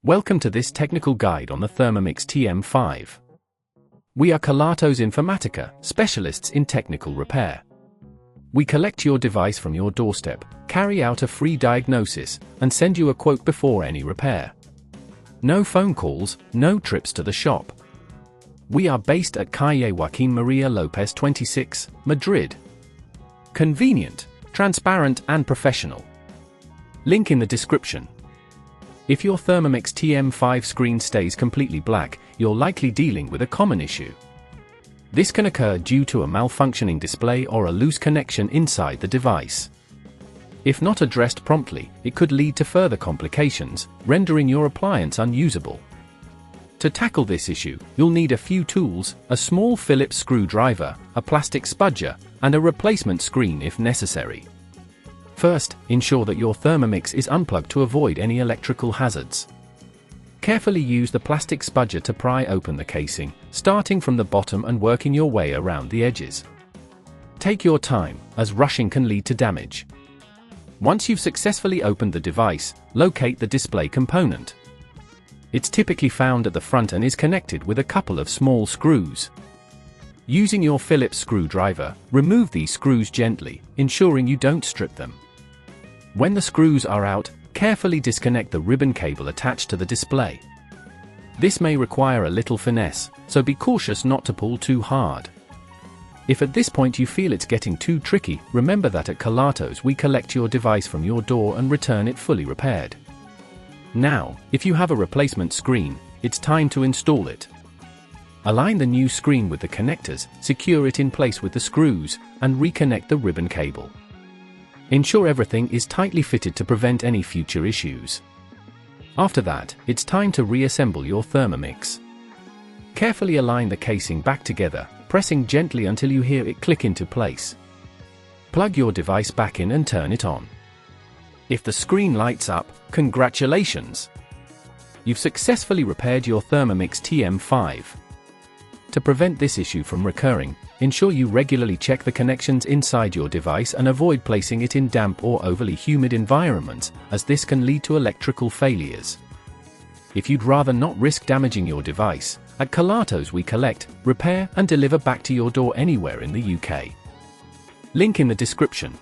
Welcome to this technical guide on the Thermomix TM5. We are Kelatos Informatica, specialists in technical repair. We collect your device from your doorstep, carry out a free diagnosis, and send you a quote before any repair. No phone calls, no trips to the shop. We are based at Calle Joaquín María López 26, Madrid. Convenient, transparent and professional. Link in the description. If your Thermomix TM5 screen stays completely black, you're likely dealing with a common issue. This can occur due to a malfunctioning display or a loose connection inside the device. If not addressed promptly, it could lead to further complications, rendering your appliance unusable. To tackle this issue, you'll need a few tools: a small Phillips screwdriver, a plastic spudger, and a replacement screen if necessary. First, ensure that your Thermomix is unplugged to avoid any electrical hazards. Carefully use the plastic spudger to pry open the casing, starting from the bottom and working your way around the edges. Take your time, as rushing can lead to damage. Once you've successfully opened the device, locate the display component. It's typically found at the front and is connected with a couple of small screws. Using your Phillips screwdriver, remove these screws gently, ensuring you don't strip them. When the screws are out, carefully disconnect the ribbon cable attached to the display. This may require a little finesse, so be cautious not to pull too hard. If at this point you feel it's getting too tricky, remember that at Kelatos we collect your device from your door and return it fully repaired. Now, if you have a replacement screen, it's time to install it. Align the new screen with the connectors, secure it in place with the screws, and reconnect the ribbon cable. Ensure everything is tightly fitted to prevent any future issues. After that, it's time to reassemble your Thermomix. Carefully align the casing back together, pressing gently until you hear it click into place. Plug your device back in and turn it on. If the screen lights up, congratulations! You've successfully repaired your Thermomix TM5. To prevent this issue from recurring, ensure you regularly check the connections inside your device and avoid placing it in damp or overly humid environments, as this can lead to electrical failures. If you'd rather not risk damaging your device, at Kelatos we collect, repair and deliver back to your door anywhere in the UK. Link in the description.